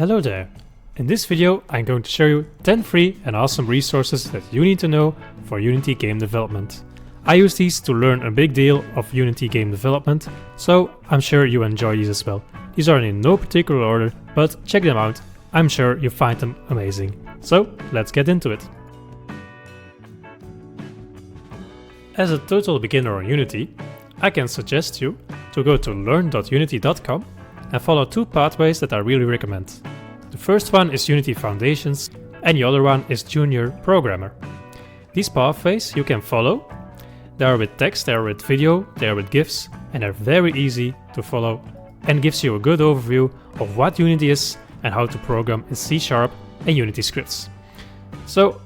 Hello there! In this video I'm going to show you 10 free and awesome resources that you need to know for Unity game development. I use these to learn a big deal of Unity game development, so I'm sure you enjoy these as well. These are in no particular order, but check them out, I'm sure you find them amazing. So let's get into it. As a total beginner on Unity, I can suggest you to go to learn.unity.com and follow two pathways that I really recommend. The first one is Unity Foundations and the other one is Junior Programmer. These pathways you can follow. They are with text, they are with video, they are with GIFs, and they're very easy to follow and gives you a good overview of what Unity is and how to program in C# and Unity scripts. So,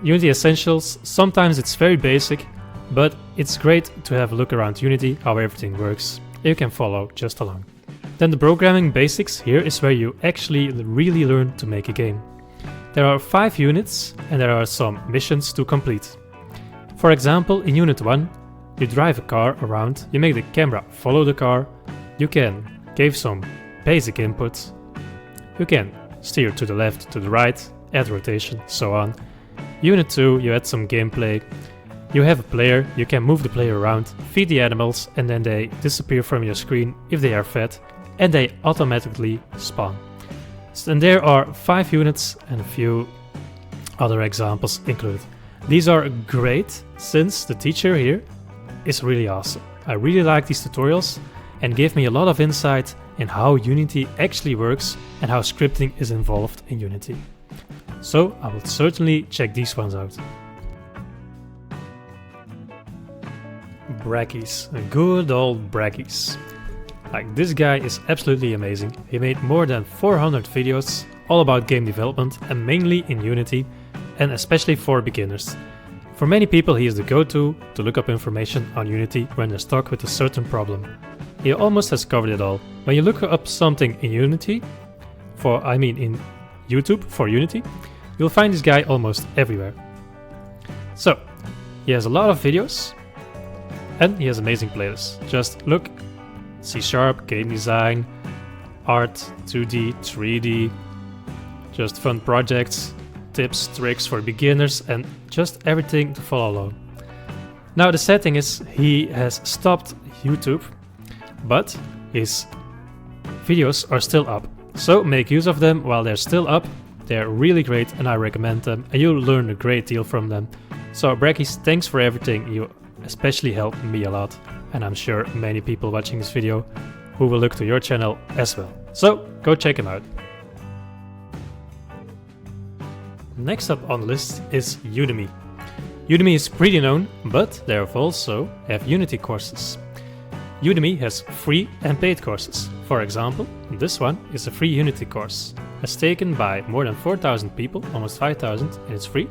Unity Essentials, sometimes it's very basic, but it's great to have a look around Unity, how everything works. You can follow just along. Then the programming basics, here is where you actually really learn to make a game. There are 5 units and there are some missions to complete. For example, in Unit 1, you drive a car around, you make the camera follow the car, you can give some basic inputs, you can steer to the left, to the right, add rotation, so on. Unit 2, you add some gameplay, you have a player, you can move the player around, feed the animals, and then they disappear from your screen if they are fed, and they automatically spawn. And there are 5 units and a few other examples included. These are great since the teacher here is really awesome. I really like these tutorials and gave me a lot of insight in how Unity actually works and how scripting is involved in Unity. So I will certainly check these ones out. Brackies, good old brackies. Like, this guy is absolutely amazing. He made more than 400 videos all about game development and mainly in Unity, and especially for beginners. For many people he is the go-to to look up information on Unity when they're stuck with a certain problem. He almost has covered it all. When you look up something in Unity, in YouTube for Unity, you'll find this guy almost everywhere. So, he has a lot of videos and he has amazing playlists. Just look. C#, game design, art, 2D, 3D, just fun projects, tips, tricks for beginners, and just everything to follow along. Now the sad thing is he has stopped YouTube, but his videos are still up. So make use of them while they're still up. They're really great and I recommend them and you'll learn a great deal from them. So brackies, thanks for everything, you especially helped me a lot. And I'm sure many people watching this video who will look to your channel as well. So go check him out. Next up on the list is Udemy. Udemy is pretty known, but they also have Unity courses. Udemy has free and paid courses. For example, this one is a free Unity course. It's taken by more than 4,000 people, almost 5,000, and it's free.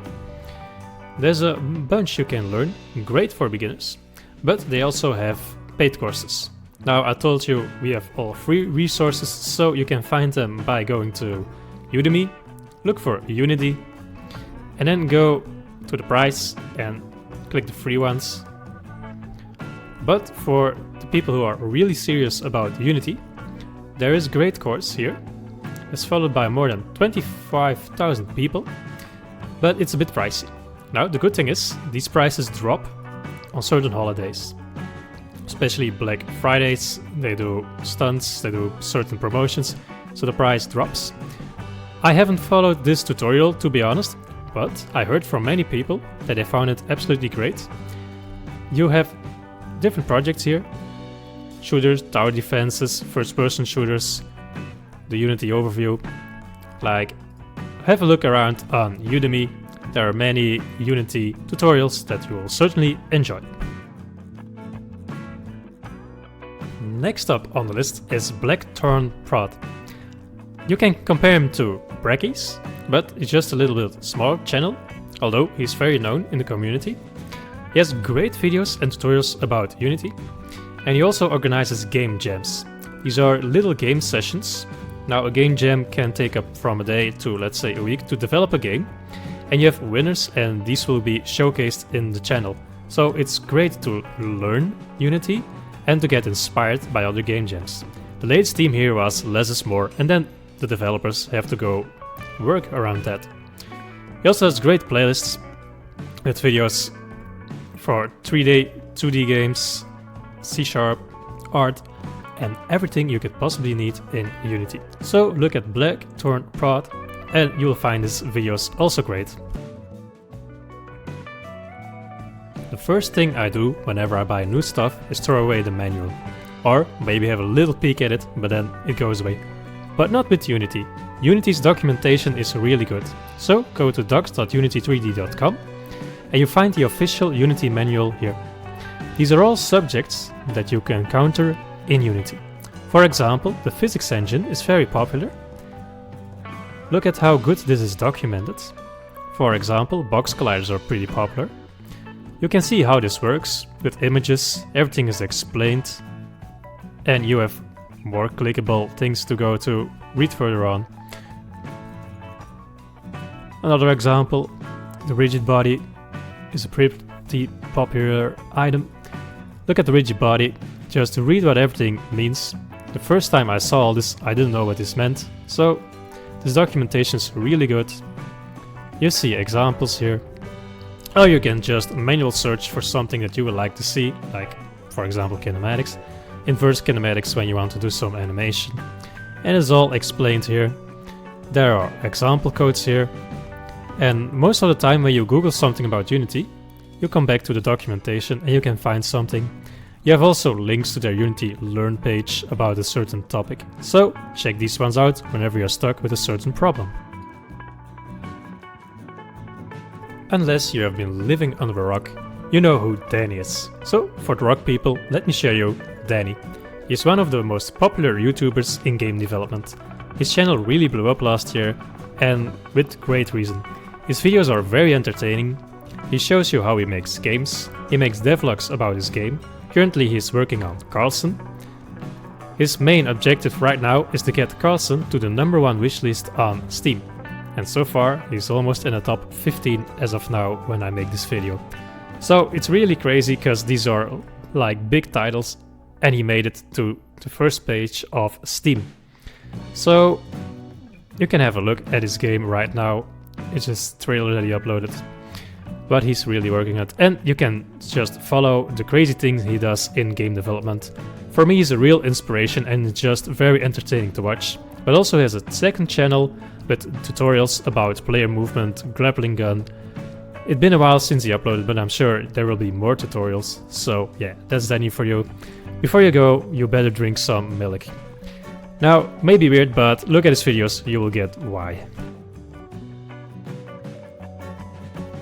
There's a bunch you can learn, great for beginners. But they also have paid courses. Now I told you we have all free resources, so you can find them by going to Udemy, look for Unity, and then go to the price and click the free ones. But for the people who are really serious about Unity, there is a great course here. It's followed by more than 25,000 people, but it's a bit pricey. Now the good thing is, these prices drop on certain holidays, especially Black Fridays. They do stunts, they do certain promotions, so the price drops. I haven't followed this tutorial to be honest, but I heard from many people that they found it absolutely great. You have different projects here: shooters, tower defenses, first-person shooters, the Unity overview. Like, have a look around on Udemy. There are many Unity tutorials that you will certainly enjoy. Next up on the list is Blackthorn Prod. You can compare him to Brackies, but it's just a little bit smaller channel, although he's very known in the community. He has great videos and tutorials about Unity, and he also organizes game jams. These are little game sessions. Now a game jam can take up from a day to, let's say, a week to develop a game. And you have winners and these will be showcased in the channel. So it's great to learn Unity and to get inspired by other game jams. The latest theme here was less is more, and then the developers have to go work around that. He also has great playlists with videos for 3D, 2D games, C#, art, and everything you could possibly need in Unity. So look at Blackthorn and you will find his videos also great. The first thing I do whenever I buy new stuff is throw away the manual. Or maybe have a little peek at it, but then it goes away. But not with Unity. Unity's documentation is really good. So go to docs.unity3d.com and you find the official Unity manual here. These are all subjects that you can encounter in Unity. For example, the physics engine is very popular. Look at how good this is documented. For example, box colliders are pretty popular. You can see how this works with images, everything is explained, and you have more clickable things to go to read further on. Another example, the rigid body is a pretty popular item. Look at the rigid body, just to read what everything means. The first time I saw all this, I didn't know what this meant, so this documentation is really good. You see examples here. Or you can just manual search for something that you would like to see, like for example kinematics. Inverse kinematics when you want to do some animation. And it's all explained here. There are example codes here. And most of the time when you Google something about Unity, you come back to the documentation and you can find something. You have also links to their Unity Learn page about a certain topic. So check these ones out whenever you're stuck with a certain problem. Unless you have been living under a rock, you know who Dany is. So for the rock people, let me show you Dany. He's one of the most popular YouTubers in game development. His channel really blew up last year, and with great reason. His videos are very entertaining. He shows you how he makes games. He makes devlogs about his game. Currently he is working on Carlson. His main objective right now is to get Carlson to the #1 wishlist on Steam. And so far he's almost in the top 15 as of now when I make this video. So it's really crazy because these are like big titles and he made it to the first page of Steam. So you can have a look at his game right now. It's just trailer that he uploaded. But he's really working on it, and you can just follow the crazy things he does in game development. For me he's a real inspiration and it's just very entertaining to watch. But also he has a second channel with tutorials about player movement, grappling gun. It's been a while since he uploaded, but I'm sure there will be more tutorials. So yeah, that's Dany for you. Before you go, you better drink some milk. Now, maybe weird, but look at his videos, you will get why.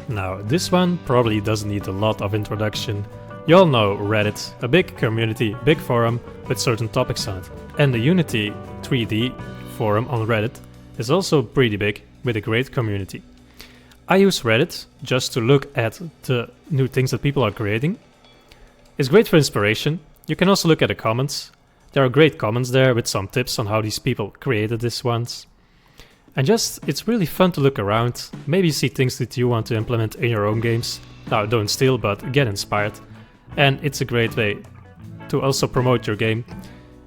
Now, this one probably doesn't need a lot of introduction. You all know Reddit, a big community, big forum with certain topics on it. And the Unity 3D forum on Reddit is also pretty big with a great community. I use Reddit just to look at the new things that people are creating. It's great for inspiration. You can also look at the comments. There are great comments there with some tips on how these people created these ones. And just, it's really fun to look around, maybe see things that you want to implement in your own games. Now, don't steal, but get inspired. And it's a great way to also promote your game.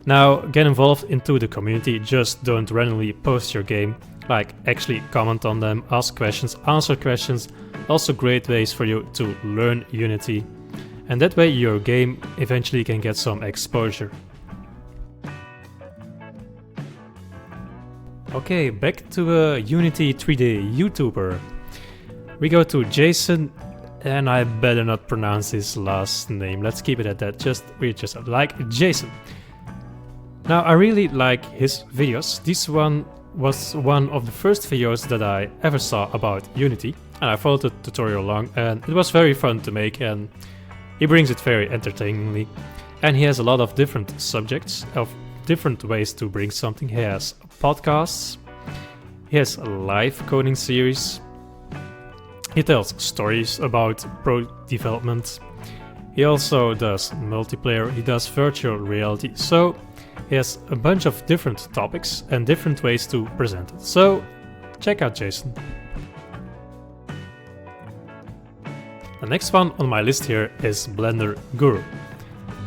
Now, get involved into the community, just don't randomly post your game. Like, actually comment on them, ask questions, answer questions. Also great ways for you to learn Unity. And that way your game eventually can get some exposure. Okay, back to a Unity 3D YouTuber. We go to Jason, and I better not pronounce his last name. Let's keep it at that. We just like Jason. Now, I really like his videos. This one was one of the first videos that I ever saw about Unity, and I followed the tutorial along, and it was very fun to make, and he brings it very entertainingly. And he has a lot of different subjects, of different ways to bring something. He has podcasts, he has a live coding series, he tells stories about pro development, he also does multiplayer, he does virtual reality, so he has a bunch of different topics and different ways to present it. So check out Jason. The next one on my list here is Blender Guru.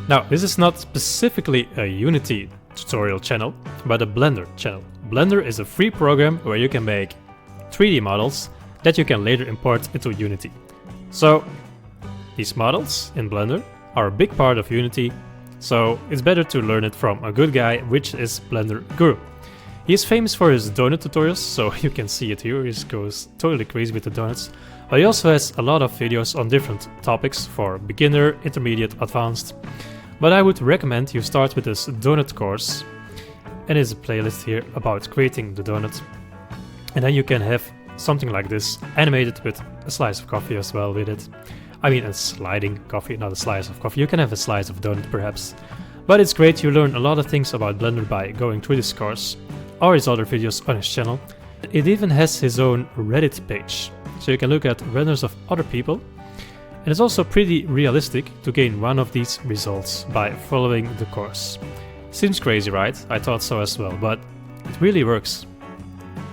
Now, this is not specifically a Unity tutorial channel, but a Blender channel. Blender is a free program where you can make 3D models that you can later import into Unity. So these models in Blender are a big part of Unity, so it's better to learn it from a good guy, which is Blender Guru. He is famous for his donut tutorials, so you can see it here, he goes totally crazy with the donuts. But he also has a lot of videos on different topics for beginner, intermediate, advanced. But I would recommend you start with this donut course. And there's a playlist here about creating the donut. And then you can have something like this animated with a slice of coffee as well with it. I mean a sliding coffee, not a slice of coffee. You can have a slice of donut perhaps. But it's great, you learn a lot of things about Blender by going through this course or his other videos on his channel. It even has his own Reddit page, so you can look at renders of other people. And it's also pretty realistic to gain one of these results by following the course. Seems crazy, right? I thought so as well, but it really works.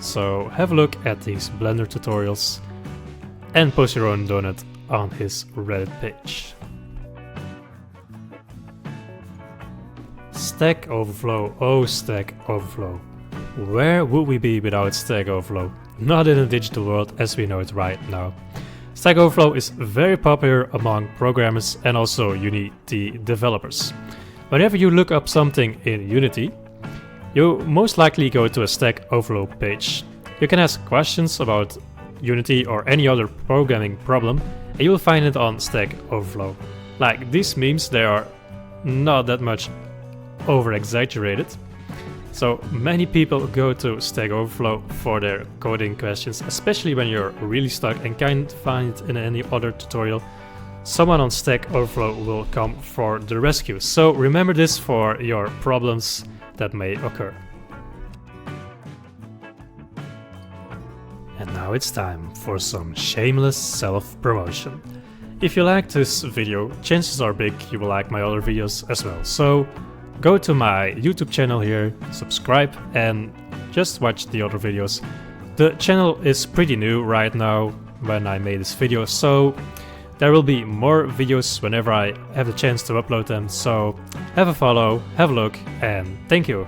So have a look at these Blender tutorials and post your own donut on his Reddit page. Stack Overflow, oh Stack Overflow. Where would we be without Stack Overflow? Not in a digital world as we know it right now. Stack Overflow is very popular among programmers and also Unity developers. Whenever you look up something in Unity, you most likely go to a Stack Overflow page. You can ask questions about Unity or any other programming problem and you will find it on Stack Overflow. Like these memes, they are not that much over-exaggerated. So many people go to Stack Overflow for their coding questions, especially when you're really stuck and can't find it in any other tutorial. Someone on Stack Overflow will come for the rescue. So remember this for your problems that may occur. And now it's time for some shameless self-promotion. If you like this video, chances are big you will like my other videos as well. So go to my YouTube channel here, subscribe and just watch the other videos. The channel is pretty new right now when I made this video, so there will be more videos whenever I have the chance to upload them. So have a follow, have a look and thank you.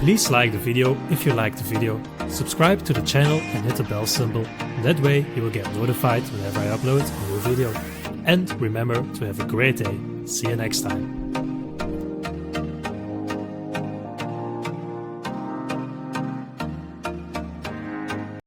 Please like the video if you liked the video, subscribe to the channel and hit the bell symbol. That way you will get notified whenever I upload a new video. And remember to have a great day. See you next time.